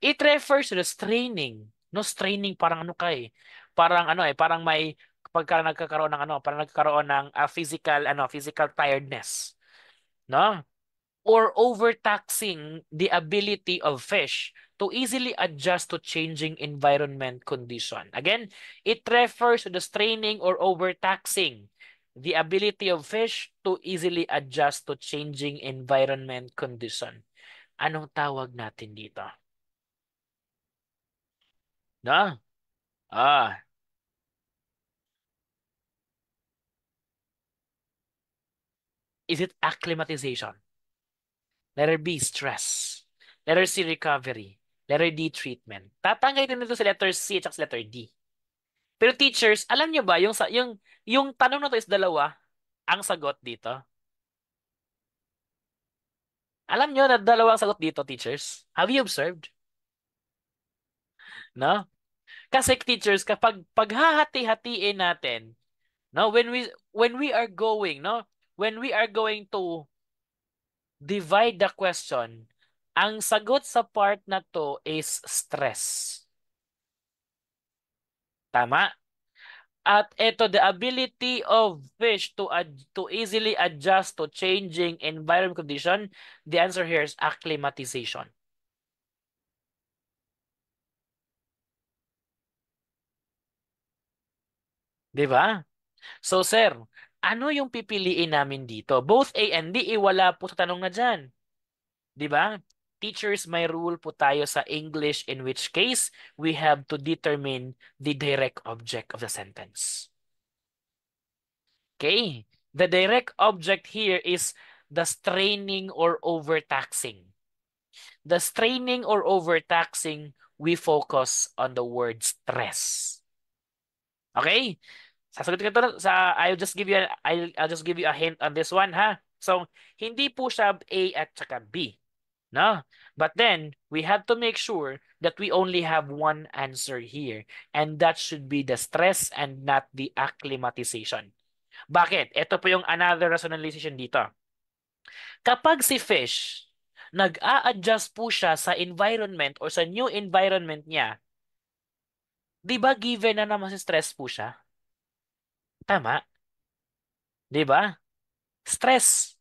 It refers to the straining. No, straining parang ano ka eh. Parang ano eh, parang may pagka nagkakaroon ng ano, parang nagkakaroon ng physical tiredness, no? Or overtaxing the ability of fish to easily adjust to changing environment condition. Again, it refers to the straining or overtaxing the ability of fish to easily adjust to changing environment condition. Anong tawag natin dito? No? Ah, is it acclimatization? Letter B, stress. Letter C, recovery. Letter D, treatment. Tatanggalin nito sa letter C at sa letter D. Pero teachers, alam nyo ba, yung tanong na to is dalawa, ang sagot dito. Alam nyo na dalawa ang sagot dito, teachers? Have you observed? No? Kasi teachers, kapag paghahati-hatiin natin, no, when we are going, no, when we are going to divide the question, ang sagot sa part na to is stress. Tama? At ito, the ability of fish to easily adjust to changing environment condition, the answer here is acclimatization. Di ba? So, sir, ano yung pipiliin namin dito? Both A and D, wala po sa tanong na dyan. Di ba? Teachers, may rule po tayo sa English in which case we have to determine the direct object of the sentence. Okay? The direct object here is the straining or overtaxing. The straining or overtaxing, we focus on the word stress. Okay? Sasagutin ko to I'll just give you a hint on this one, ha? So, hindi po siya A at saka B. No? But then, we have to make sure that we only have one answer here. And that should be the stress and not the acclimatization. Bakit? Ito po yung another rationalization dito. Kapag si fish, nag-a-adjust po siya sa environment or sa new environment niya, di ba given na naman si stress po siya? Tama? Di ba? Stress.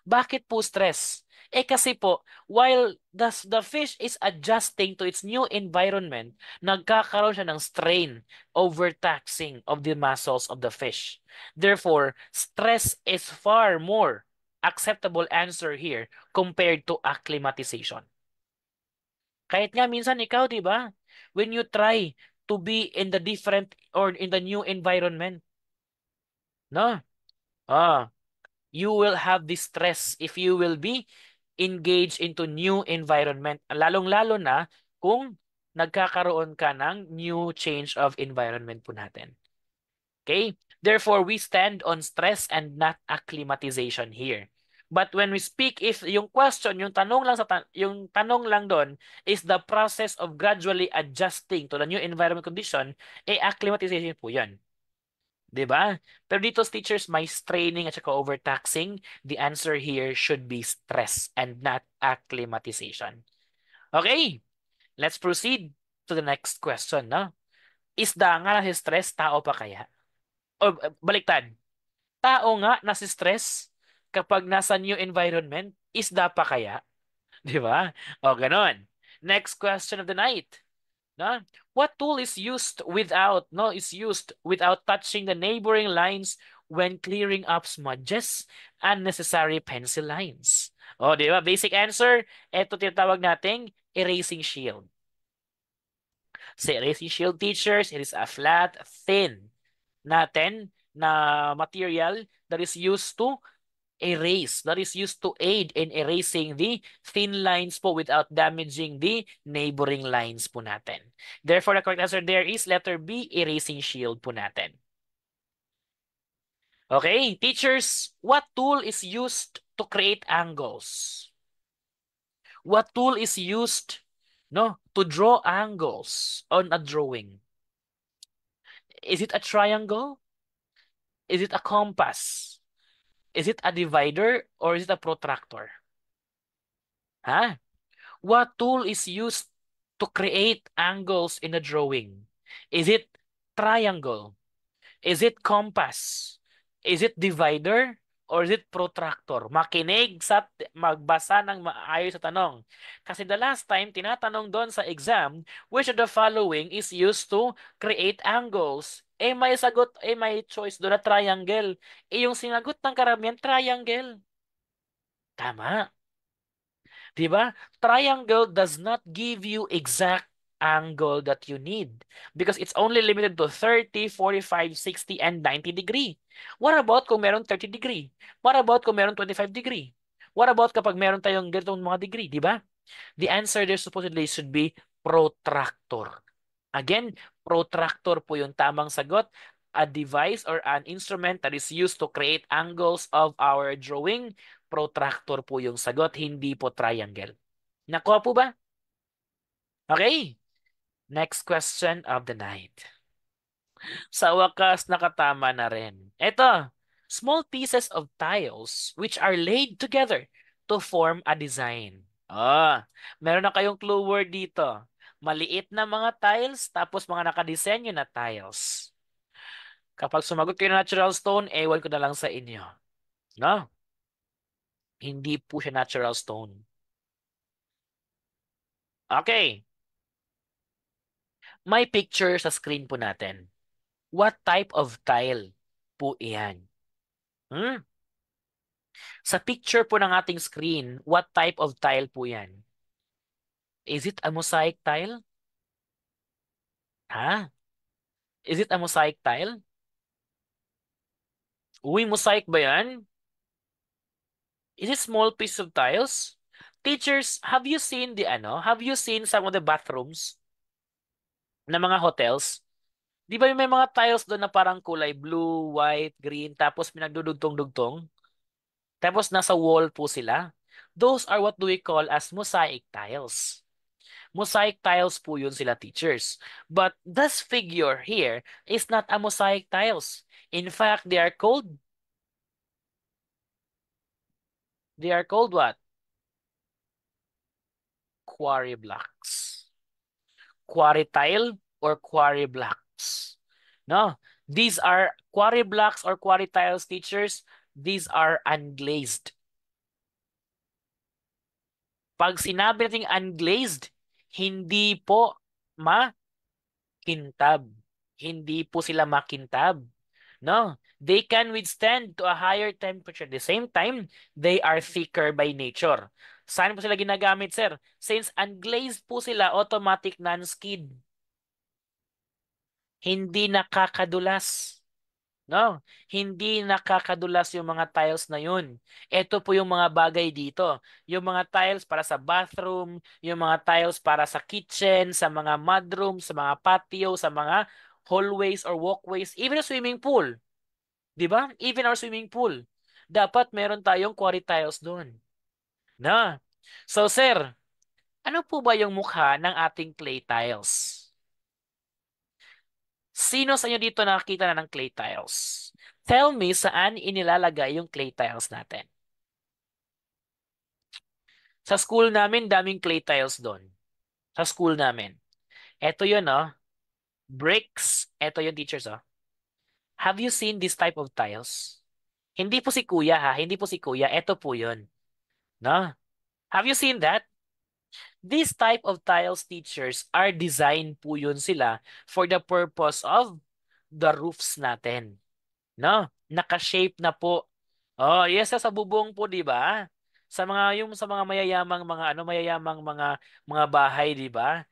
Bakit po stress? Eh kasi po, while the fish is adjusting to its new environment, nagkakaroon siya ng strain, overtaxing of the muscles of the fish. Therefore, stress is far more acceptable answer here compared to acclimatization. Kahit nga minsan ikaw, di ba? When you try to be in the different or in the new environment, no? Ah, you will have this stress if you will be engaged into new environment. Lalong-lalo na kung nagkakaroon ka ng new change of environment po natin. Okay? Therefore, we stand on stress and not acclimatization here. But when we speak, if yung question, yung tanong lang doon is the process of gradually adjusting to the new environment condition, eh acclimatization po yan. 'Di ba? Pero dito teachers, may straining at saka overtaxing. The answer here should be stress and not acclimatization. Okay, let's proceed to the next question, no? Isda nga na si stress, tao pa kaya? O baliktad, tao nga na si stress kapag nasa new environment, isda pa kaya? 'Di ba? O ganon. Next question of the night. No? What tool is used without touching the neighboring lines when clearing up smudges, unnecessary pencil lines? O, di ba? Basic answer, ito tinatawag nating erasing shield. Sa erasing shield, teachers, it is a flat, thin na material that is used to that is used to aid in erasing the thin lines po without damaging the neighboring lines po natin. Therefore, the correct answer there is letter B, erasing shield po natin. Okay, teachers, what tool is used to create angles? What tool is used, no, to draw angles on a drawing? Is it a triangle? Is it a compass? Is it a divider or is it a protractor? Huh? What tool is used to create angles in a drawing? Is it triangle? Is it compass? Is it divider? Or is it protractor? Makinig sa magbasa ng maayos sa tanong. Kasi the last time, tinatanong doon sa exam, which of the following is used to create angles? May sagot, may choice doon na triangle. Yung sinagot ng karamihan, triangle. Tama. Di ba? Triangle does not give you exact angle that you need because it's only limited to 30, 45, 60, and 90 degree. What about kung meron 30 degree? What about kung meron 25 degree? What about kapag meron tayong ganitong mga degree, di ba? The answer there supposedly should be protractor. Again, protractor po yung tamang sagot. A device or an instrument that is used to create angles of our drawing. Protractor po yung sagot, hindi po triangle. Nakuha po ba? Okay. Next question of the night. Sa wakas, nakatama na rin. Ito, small pieces of tiles which are laid together to form a design. Meron na kayong clue word dito. Maliit na mga tiles, tapos mga nakadesenyo na tiles. Kapag sumagot kayo ng natural stone, ewan ko na lang sa inyo. No? Hindi po siya natural stone. Okay. May picture sa screen po natin. What type of tile po iyan? Hmm? Sa picture po ng ating screen, what type of tile po yan? Is it a mosaic tile? Ha? Is it a mosaic tile? Uy, mosaic ba yan? Is it small piece of tiles? Teachers, have you seen Have you seen some of the bathrooms na mga hotels? Di ba yung may mga tiles doon na parang kulay blue, white, green, tapos pinagdudugtong-dugtong? Tapos nasa wall po sila? Those are what do we call as mosaic tiles. Mosaic tiles po yun sila teachers. But this figure here is not a mosaic tiles. In fact, they are called what? Quarry blocks. Quarry tile or quarry blocks. No, these are quarry blocks or quarry tiles teachers. These are unglazed. Pag sinabi nating unglazed, hindi po makintab. Hindi po sila makintab. No, they can withstand to a higher temperature. At the same time, they are thicker by nature. Saan po sila ginagamit, sir? Since unglazed po sila, automatic non-skid. Hindi nakakadulas. No, hindi nakakadulas yung mga tiles na yun. Ito po yung mga bagay dito. Yung mga tiles para sa bathroom, yung mga tiles para sa kitchen, sa mga mudroom, sa mga patio, sa mga hallways or walkways, even a swimming pool. 'Di ba? Even our swimming pool. Dapat meron tayong quarry tiles doon. Na. So, sir, ano po ba yung mukha ng ating clay tiles? Sino sa inyo dito nakakita na ng clay tiles? Tell me saan inilalagay yung clay tiles natin. Sa school namin, daming clay tiles doon. Sa school namin. Ito yun, oh. Bricks. Ito yung teachers, oh. Have you seen this type of tiles? Hindi po si kuya, ha? Hindi po si kuya. Ito po yun. No? Have you seen that? These type of tiles teachers are designed po yun sila for the purpose of the roofs natin. No? Naka-shape na po. Oh, yes, sa bubong po, 'di ba? Sa mga mayayamang mga mayayamang mga bahay, 'di ba?